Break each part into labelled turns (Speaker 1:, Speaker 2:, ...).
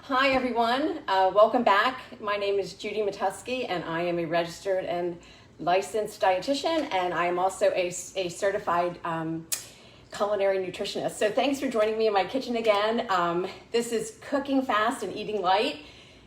Speaker 1: Hi everyone, welcome back. My name is Judy Matusky and I am a registered and licensed dietitian, and I am also a certified culinary nutritionist. So thanks for joining me in my kitchen again. This is cooking fast and eating light,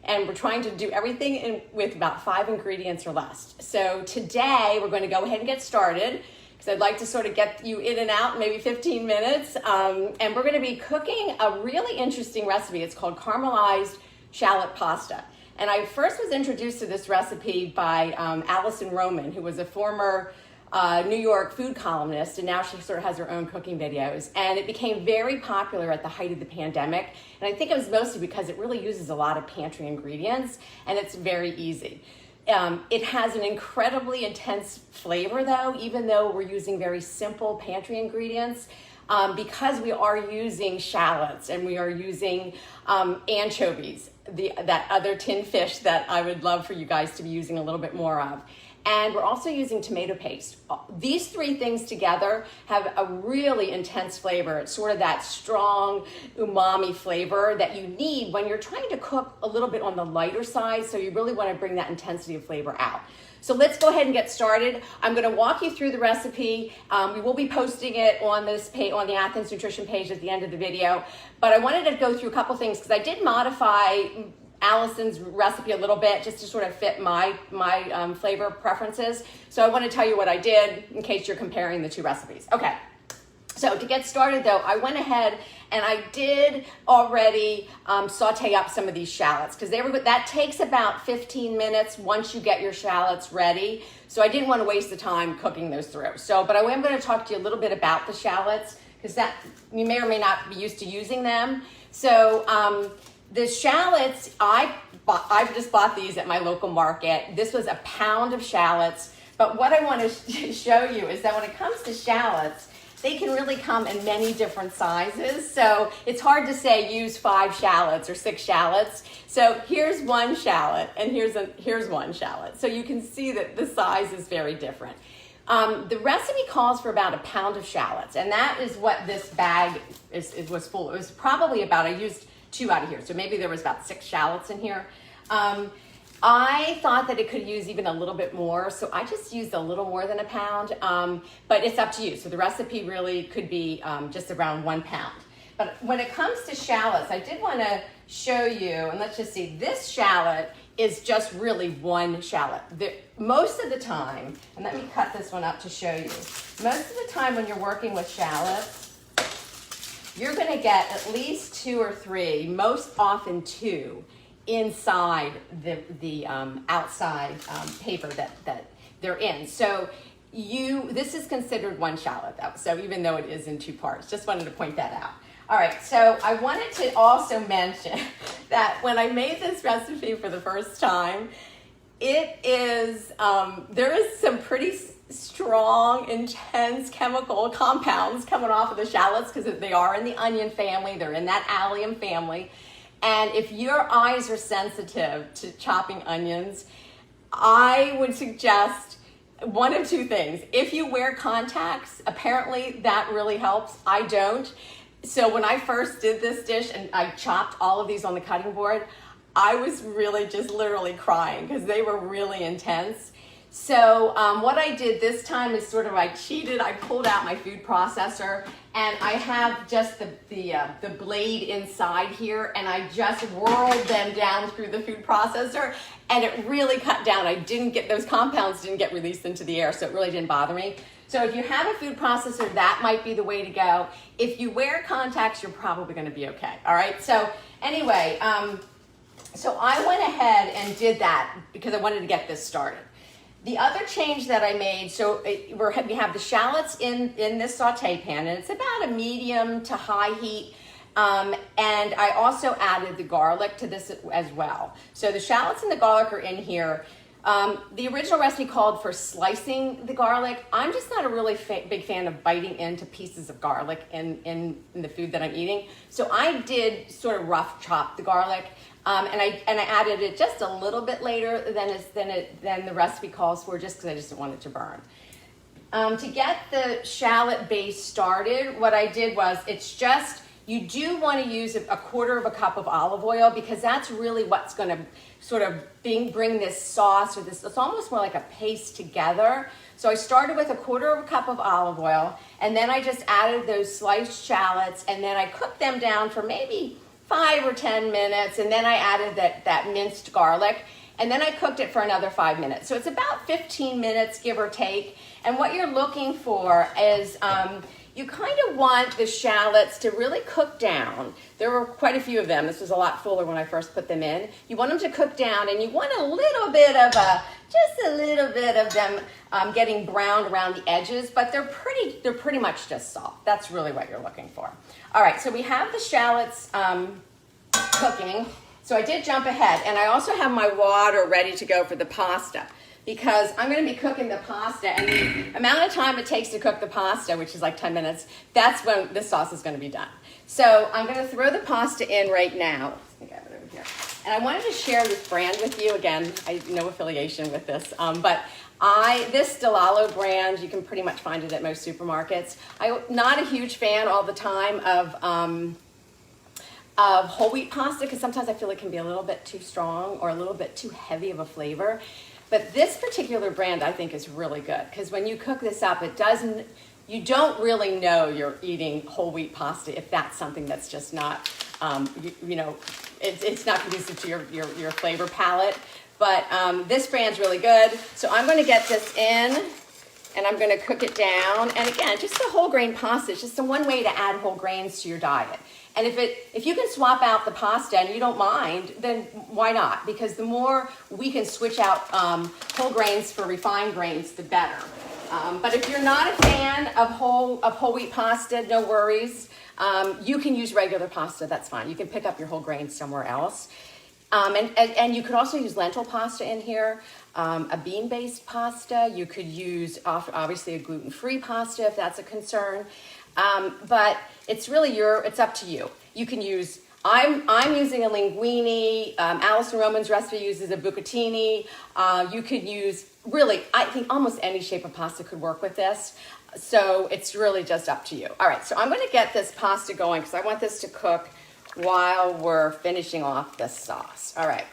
Speaker 1: and we're trying to do everything with about 5 ingredients or less. So today we're going to go ahead and get started, because I'd like to sort of get you in and out in maybe 15 minutes. And we're going to be cooking a really interesting recipe. It's called Caramelized Shallot pasta. And I first was introduced to this recipe by Alison Roman, who was a former New York food columnist, and now she sort of has her own cooking videos. And it became very popular at the height of the pandemic. And I think it was mostly because it really uses a lot of pantry ingredients, and it's very easy. It has an incredibly intense flavor though, even though we're using very simple pantry ingredients, because we are using shallots and we are using anchovies, that other tin fish that I would love for you guys to be using a little bit more of. And we're also using tomato paste. These 3 things together have a really intense flavor. It's sort of that strong umami flavor that you need when you're trying to cook a little bit on the lighter side, so you really want to bring that intensity of flavor out. So let's go ahead and get started. I'm going to walk you through the recipe. We will be posting it on this page, on the Athens Nutrition page at the end of the video. But I wanted to go through a couple things because I did modify Alison's recipe a little bit just to sort of fit my flavor preferences. So I want to tell you what I did in case you're comparing the 2 recipes. Okay, so to get started though, I went ahead and I did already saute up some of these shallots, because that takes about 15 minutes once you get your shallots ready. So I didn't want to waste the time cooking those through. But I am going to talk to you a little bit about the shallots, because that you may or may not be used to using them. So the shallots, I just bought these at my local market. This was a pound of shallots. But what I want to show you is that when it comes to shallots, they can really come in many different sizes. So it's hard to say use 5 shallots or 6 shallots. So here's 1 shallot and here's 1 shallot. So you can see that the size is very different. The recipe calls for about a pound of shallots, and that is what this bag was full. It was probably about, I used 2 out of here, so maybe there was about 6 shallots in here. I thought that it could use even a little bit more, so I just used a little more than a pound, but it's up to you. So the recipe really could be just around 1 pound. But when it comes to shallots, I did want to show you, and let's just see, this shallot is just really 1 shallot. Most of the time, and let me cut this one up to show you, most of the time when you're working with shallots, you're going to get at least 2 or 3, most often 2, inside the outside paper that they're in. So this is considered 1 shallot though, so even though it is in 2 parts. Just wanted to point that out. All right, so I wanted to also mention that when I made this recipe for the first time, it is, there is some pretty strong, intense chemical compounds coming off of the shallots, because they are in the onion family, they're in that allium family. And if your eyes are sensitive to chopping onions, I would suggest one of 2 things. If you wear contacts, apparently that really helps. I don't. So when I first did this dish and I chopped all of these on the cutting board, I was really just literally crying because they were really intense. So what I did this time is sort of, I cheated. I pulled out my food processor, and I have just the blade inside here, and I just whirled them down through the food processor, and it really cut down. Those compounds didn't get released into the air, so it really didn't bother me. So if you have a food processor, that might be the way to go. If you wear contacts, you're probably going to be okay. All right. So anyway, so I went ahead and did that because I wanted to get this started. The other change that I made, so we have the shallots in this saute pan, and it's about a medium to high heat. And I also added the garlic to this as well. So the shallots and the garlic are in here. The original recipe called for slicing the garlic. I'm just not a really big fan of biting into pieces of garlic in the food that I'm eating. So I did sort of rough chop the garlic. And I added it just a little bit later than the recipe calls for, just because I just didn't want it to burn. To get the shallot base started, what I did was, it's just You do want to use a quarter of a cup of olive oil because that's really what's going to sort of bring this sauce, or this, it's almost more like a paste together. So I started with a quarter of a cup of olive oil, and then I just added those sliced shallots, and then I cooked them down for maybe 5 or 10 minutes, and then I added that minced garlic, and then I cooked it for another 5 minutes. So it's about 15 minutes, give or take. And what you're looking for is you kind of want the shallots to really cook down. There were quite a few of them. This was a lot fuller when I first put them in. You want them to cook down, and you want a little bit of just a little bit of them getting browned around the edges, but they're pretty much just soft. That's really what you're looking for. All right, so we have the shallots cooking. So I did jump ahead, and I also have my water ready to go for the pasta, because I'm going to be cooking the pasta, and the amount of time it takes to cook the pasta, which is like 10 minutes, that's when this sauce is going to be done. So I'm going to throw the pasta in right now. I think I have it over here. And I wanted to share this brand with you. Again, I have no affiliation with this, but this Shalot brand, you can pretty much find it at most supermarkets. I'm not a huge fan all the time of whole wheat pasta, because sometimes I feel it can be a little bit too strong or a little bit too heavy of a flavor. But this particular brand I think is really good, because when you cook this up, you don't really know you're eating whole wheat pasta if that's something that's just not, it's not conducive to your flavor palette. But this brand's really good. So I'm going to get this in, and I'm going to cook it down. And again, just a whole grain pasta. It's just the one way to add whole grains to your diet. And if you can swap out the pasta and you don't mind, then why not? Because the more we can switch out whole grains for refined grains, the better. But if you're not a fan of whole wheat pasta, no worries. You can use regular pasta, that's fine. You can pick up your whole grains somewhere else. And you could also use lentil pasta in here, a bean-based pasta. You could use, obviously, a gluten-free pasta if that's a concern. But it's really it's up to you. You can use, I'm using a linguine. Alison Roman's recipe uses a bucatini. You could use, really, I think almost any shape of pasta could work with this. So it's really just up to you. All right, so I'm going to get this pasta going because I want this to cook while we're finishing off this sauce. All right,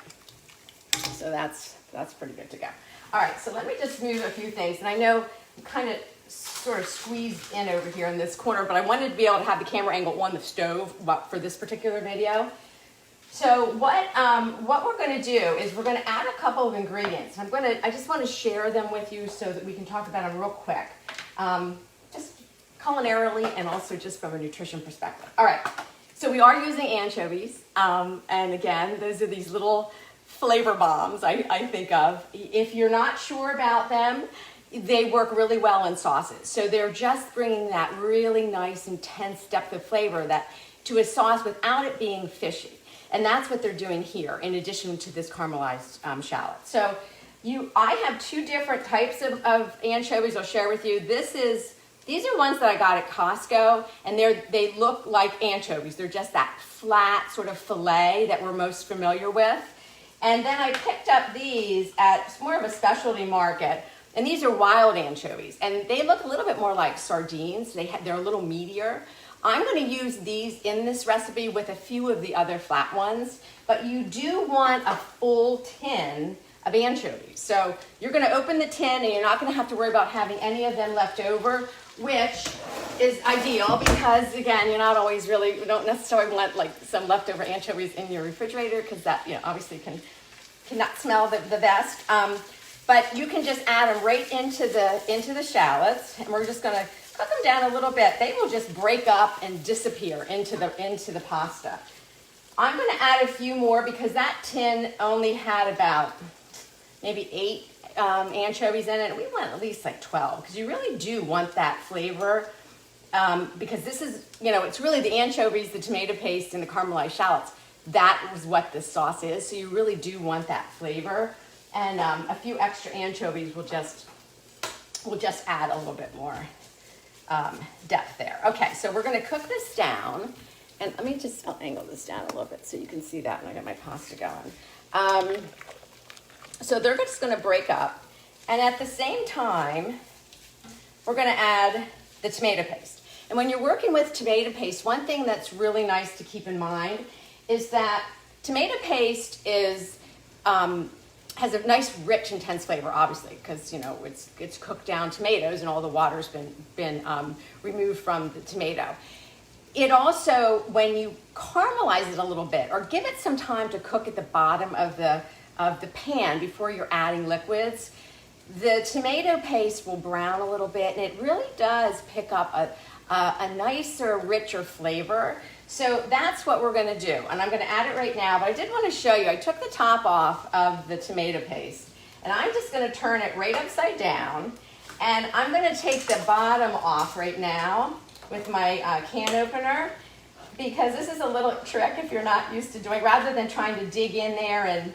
Speaker 1: so that's pretty good to go. All right, so let me just move a few things. And I know I'm kind of sort of squeezed in over here in this corner, but I wanted to be able to have the camera angle on the stove for this particular video. So what we're going to do is we're going to add a couple of ingredients. I just want to share them with you so that we can talk about them real quick, just culinarily and also just from a nutrition perspective. All right, so we are using anchovies, and again, those are these little flavor bombs I think of. If you're not sure about them, they work really well in sauces. So they're just bringing that really nice, intense depth of flavor to a sauce without it being fishy. And that's what they're doing here, in addition to this caramelized shallot. So I have two different types of anchovies I'll share with you. These are ones that I got at Costco, and they look like anchovies. They're just that flat sort of fillet that we're most familiar with. And then I picked up these at more of a specialty market. And these are wild anchovies, and they look a little bit more like sardines. They're a little meatier. I'm going to use these in this recipe with a few of the other flat ones, but you do want a full tin of anchovies. So you're going to open the tin, and you're not going to have to worry about having any of them left over, which is ideal because, again, you don't necessarily want like some leftover anchovies in your refrigerator, because that obviously cannot smell the best. But you can just add them right into the shallots, and we're just going to cook them down a little bit. They will just break up and disappear into the pasta. I'm going to add a few more because that tin only had about maybe 8 anchovies in it. We want at least like 12 because you really do want that flavor, because this is, it's really the anchovies, the tomato paste, and the caramelized shallots. That is what this sauce is, so you really do want that flavor. And a few extra anchovies will just add a little bit more depth there. Okay, so we're going to cook this down, and I'll angle this down a little bit so you can see that when I get my pasta going. So they're just going to break up, and at the same time, we're going to add the tomato paste. And when you're working with tomato paste, one thing that's really nice to keep in mind is that tomato paste is has a nice, rich, intense flavor, obviously, because it's cooked down tomatoes and all the water's been removed from the tomato. It also, when you caramelize it a little bit or give it some time to cook at the bottom of the pan before you're adding liquids, the tomato paste will brown a little bit, and it really does pick up a nicer, richer flavor. So that's what we're going to do, and I'm going to add it right now, but I did want to show you, I took the top off of the tomato paste, and I'm just going to turn it right upside down, and I'm going to take the bottom off right now with my can opener, because this is a little trick if you're not used to doing, rather than trying to dig in there and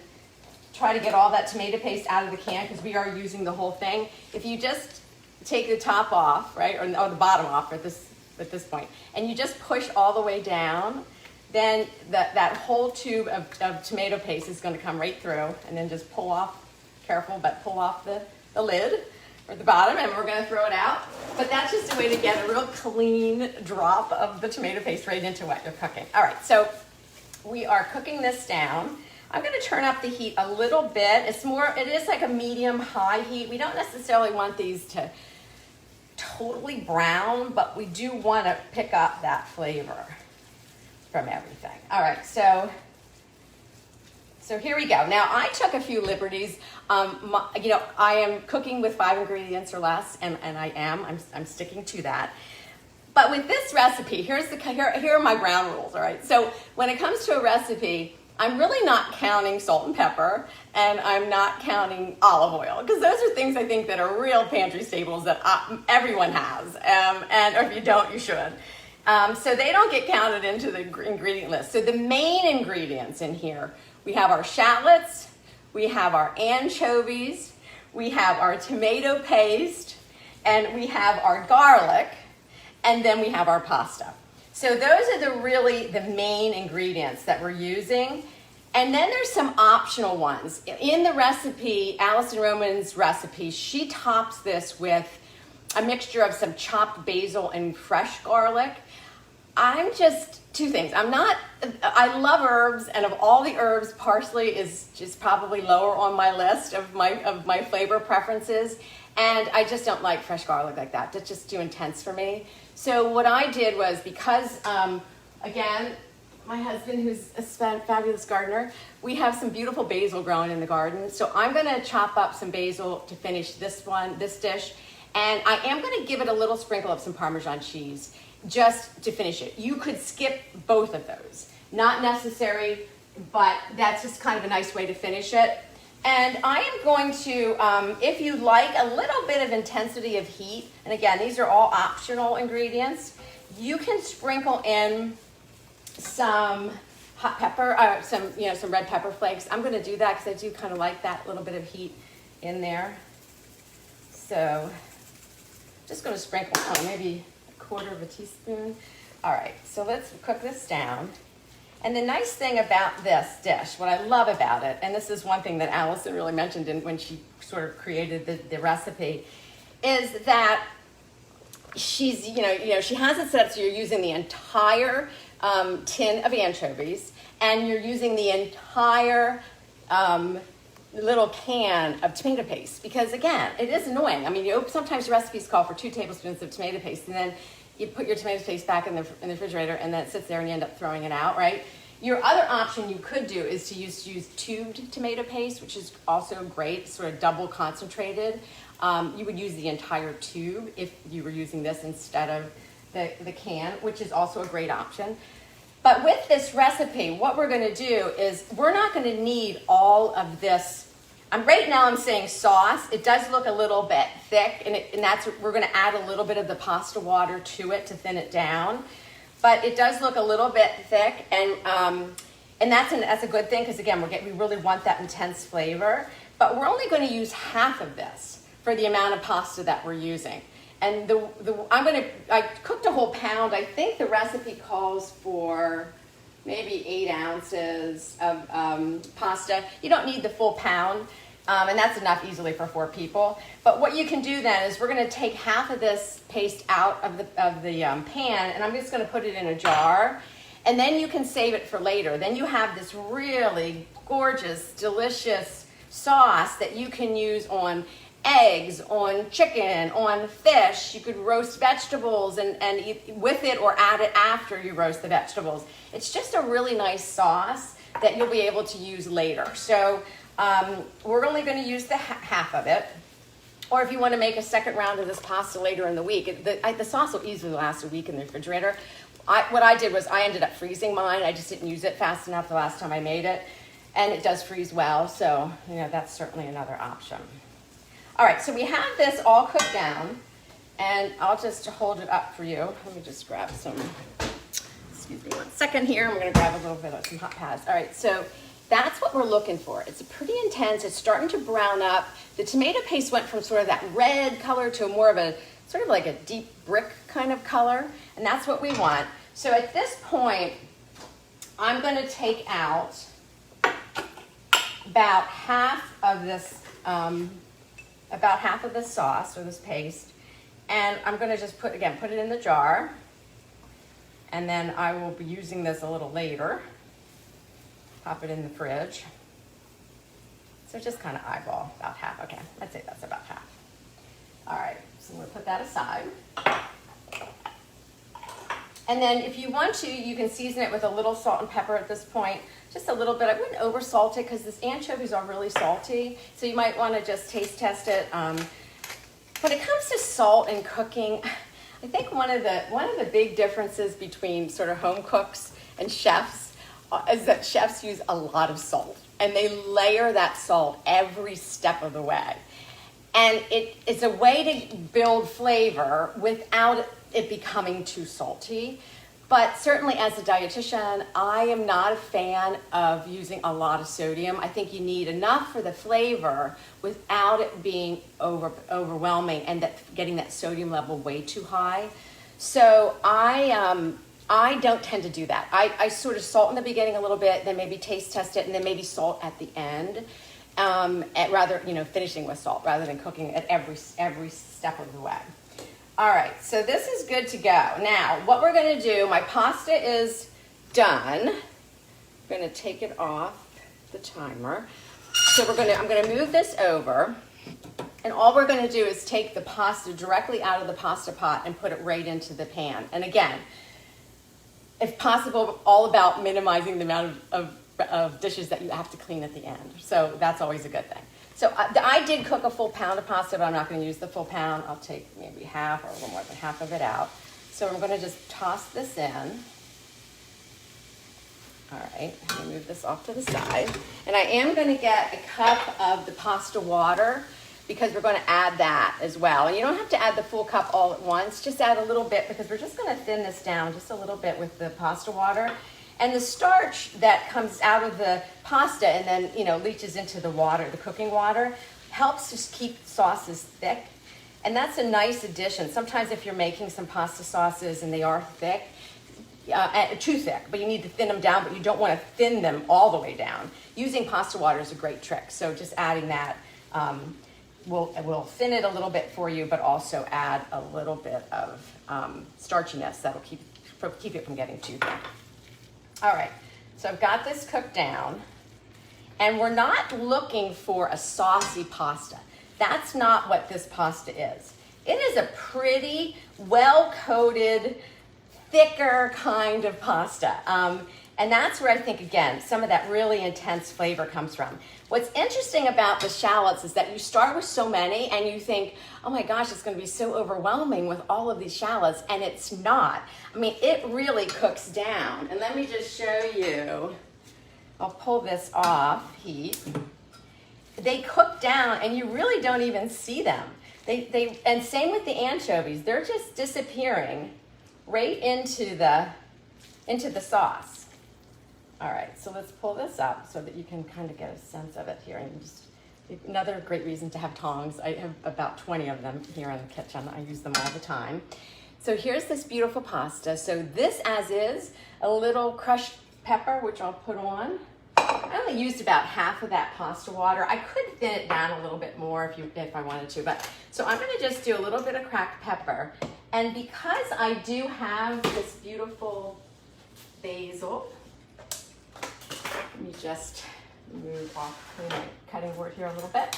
Speaker 1: try to get all that tomato paste out of the can, because we are using the whole thing. If you just take the top off, right, or the bottom off at this point, and you just push all the way down, then that whole tube of tomato paste is going to come right through, and then just pull off, careful, but pull off the lid or the bottom, and we're going to throw it out. But that's just a way to get a real clean drop of the tomato paste right into what you're cooking. All right, so we are cooking this down. I'm going to turn up the heat a little bit. It is like a medium-high heat. We don't necessarily want these to totally brown, but we do want to pick up that flavor from everything. All right, so here we go. Now, I took a few liberties. I am cooking with 5 ingredients or less, and I'm sticking to that. But with this recipe, here are my ground rules, all right? So when it comes to a recipe, I'm really not counting salt and pepper, and I'm not counting olive oil, because those are things I think that are real pantry staples that everyone has, and or if you don't, you should. So they don't get counted into the ingredient list. So the main ingredients in here, we have our shallots, we have our anchovies, we have our tomato paste, and we have our garlic, and then we have our pasta. So those are the main ingredients that we're using. And then there's some optional ones. In the recipe, Alison Roman's recipe, she tops this with a mixture of some chopped basil and fresh garlic. Two things. I love herbs, and of all the herbs, parsley is just probably lower on my list of my flavor preferences. And I just don't like fresh garlic like that. That's just too intense for me. So what I did was, because, again, my husband, who's a fabulous gardener, we have some beautiful basil growing in the garden. So I'm going to chop up some basil to finish this dish. And I am going to give it a little sprinkle of some Parmesan cheese just to finish it. You could skip both of those. Not necessary, but that's just kind of a nice way to finish it. And I am going to, if you like a little bit of intensity of heat, and again, these are all optional ingredients, you can sprinkle in some hot pepper, some red pepper flakes. I'm going to do that because I do kind of like that little bit of heat in there. So just going to sprinkle maybe a 1/4 teaspoon. All right, so let's cook this down. And the nice thing about this dish, what I love about it, and this is one thing that Alison really mentioned when she sort of created the recipe, is that she has it set up so you're using the entire tin of anchovies, and you're using the entire little can of tomato paste, because again, it is annoying. I mean, sometimes recipes call for 2 tablespoons of tomato paste, and then you put your tomato paste back in the refrigerator, and then it sits there and you end up throwing it out, right? Your other option you could do is to use tubed tomato paste, which is also great, sort of double concentrated. You would use the entire tube if you were using this instead of the can, which is also a great option. But with this recipe, what we're going to do is we're not going to need all of this. Right now I'm saying sauce. It does look a little bit thick, and we're going to add a little bit of the pasta water to it to thin it down. But it does look a little bit thick, and that's a good thing, because again, we really want that intense flavor. But we're only going to use half of this for the amount of pasta that we're using. And I cooked a whole pound. I think the recipe calls for maybe 8 ounces of pasta. You don't need the full pound. And that's enough easily for 4 people. But what you can do then is we're going to take half of this paste out of the pan, and I'm just going to put it in a jar. And then you can save it for later. Then you have this really gorgeous, delicious sauce that you can use on eggs, on chicken, on fish. You could roast vegetables and eat with it or add it after you roast the vegetables. It's just a really nice sauce that you'll be able to use later. So we're only going to use the half of it. Or if you want to make a second round of this pasta later in the week, the sauce will easily last a week in the refrigerator. What I did was I ended up freezing mine. I just didn't use it fast enough the last time I made it. And it does freeze well, so that's certainly another option. All right, so we have this all cooked down, and I'll just hold it up for you. Let me just grab some, excuse me 1 second here. I'm going to grab a little bit of some hot pads. All right, so that's what we're looking for. It's pretty intense. It's starting to brown up. The tomato paste went from sort of that red color to more of a sort of like a deep brick kind of color, and that's what we want. So at this point, I'm going to take out about half of this sauce or this paste, and I'm going to just put it in the jar, and then I will be using this a little later. Pop it in the fridge. So just kind of eyeball about half. Okay, I'd say that's about half. All right, so I'm going to put that aside. And then if you want to, you can season it with a little salt and pepper at this point. Just a little bit. I wouldn't over salt it because these anchovies are really salty. So you might want to just taste test it. When it comes to salt and cooking, I think one of the big differences between sort of home cooks and chefs is that chefs use a lot of salt. And they layer that salt every step of the way. And it's a way to build flavor without it becoming too salty. But certainly as a dietitian, I am not a fan of using a lot of sodium. I think you need enough for the flavor without it being overwhelming and getting that sodium level way too high. So I don't tend to do that. I sort of salt in the beginning a little bit, then maybe taste test it, and then maybe salt at the end. Finishing with salt rather than cooking at every step of the way. All right, so this is good to go. Now, what we're going to do, my pasta is done. I'm going to take it off the timer. So I'm going to move this over, and all we're going to do is take the pasta directly out of the pasta pot and put it right into the pan. And again, if possible, all about minimizing the amount of dishes that you have to clean at the end. So that's always a good thing. So I did cook a full pound of pasta, but I'm not going to use the full pound. I'll take maybe half or a little more than half of it out. So I'm going to just toss this in. All right, I'm going to move this off to the side. And I am going to get a cup of the pasta water because we're going to add that as well. And you don't have to add the full cup all at once. Just add a little bit because we're just going to thin this down just a little bit with the pasta water. And the starch that comes out of the pasta and then, leaches into the water, the cooking water, helps to keep sauces thick. And that's a nice addition. Sometimes if you're making some pasta sauces and they are thick, too thick, but you need to thin them down, but you don't want to thin them all the way down. Using pasta water is a great trick. So just adding that will thin it a little bit for you, but also add a little bit of starchiness that'll keep it from getting too thick. All right, so I've got this cooked down, and we're not looking for a saucy pasta. That's not what this pasta is. It is a pretty, well-coated, thicker kind of pasta. And that's where I think, again, some of that really intense flavor comes from. What's interesting about the shallots is that you start with so many and you think, oh my gosh, it's going to be so overwhelming with all of these shallots, and it's not. I mean, it really cooks down. And let me just show you. I'll pull this off heat. They cook down and you really don't even see them. And same with the anchovies. They're just disappearing right into the sauce. All right, so let's pull this up so that you can kind of get a sense of it here. And just another great reason to have tongs. I have about 20 of them here in the kitchen. I use them all the time. So here's this beautiful pasta. So this as is, a little crushed pepper, which I'll put on. I only used about half of that pasta water. I could thin it down a little bit more if I wanted to, but so I'm going to just do a little bit of cracked pepper. And because I do have this beautiful basil, let me just move off my cutting board here a little bit.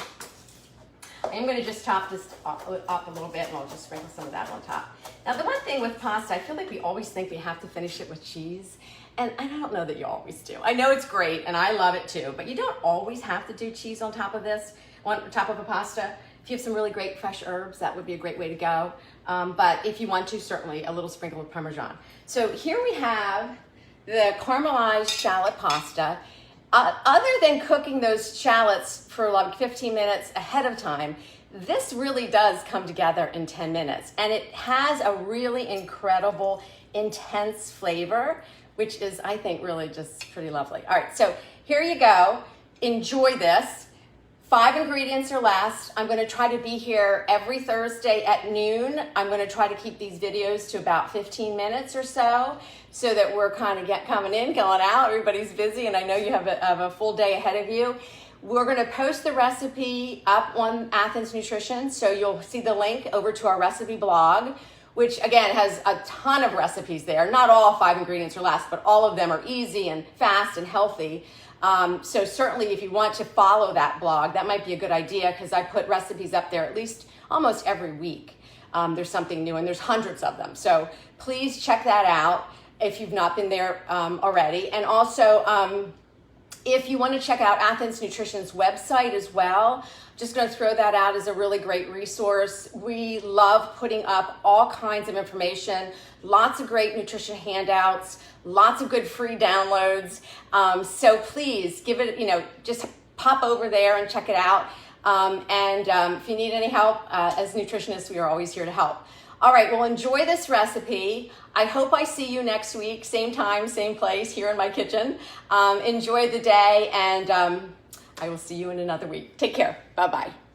Speaker 1: I'm going to just top this up a little bit, and I'll just sprinkle some of that on top. Now, the one thing with pasta, I feel like we always think we have to finish it with cheese, and I don't know that you always do. I know it's great, and I love it too, but you don't always have to do cheese on top of this, on top of a pasta. If you have some really great fresh herbs, that would be a great way to go. But if you want to, certainly a little sprinkle of Parmesan. So here we have the caramelized shallot pasta. Other than cooking those shallots for like 15 minutes ahead of time, this really does come together in 10 minutes. And it has a really incredible, intense flavor, which is, I think, really just pretty lovely. All right, so here you go. Enjoy this. 5 ingredients or less. I'm going to try to be here every Thursday at noon. I'm going to try to keep these videos to about 15 minutes or so that we're kind of coming in, going out. Everybody's busy, and I know you have a full day ahead of you. We're going to post the recipe up on Athens Nutrition, so you'll see the link over to our recipe blog, which again has a ton of recipes there. Not all 5 ingredients or less, but all of them are easy and fast and healthy. So certainly if you want to follow that blog, that might be a good idea, because I put recipes up there at least almost every week. There's something new, and there's hundreds of them. So please check that out if you've not been there already. And also, if you want to check out Athens Nutrition's website as well, just going to throw that out as a really great resource. We love putting up all kinds of information, lots of great nutrition handouts, lots of good free downloads. So please give it, just pop over there and check it out. If you need any help, as nutritionists, we are always here to help. All right, well, enjoy this recipe. I hope I see you next week, same time, same place, here in my kitchen. Enjoy the day, and I will see you in another week. Take care. Bye-bye.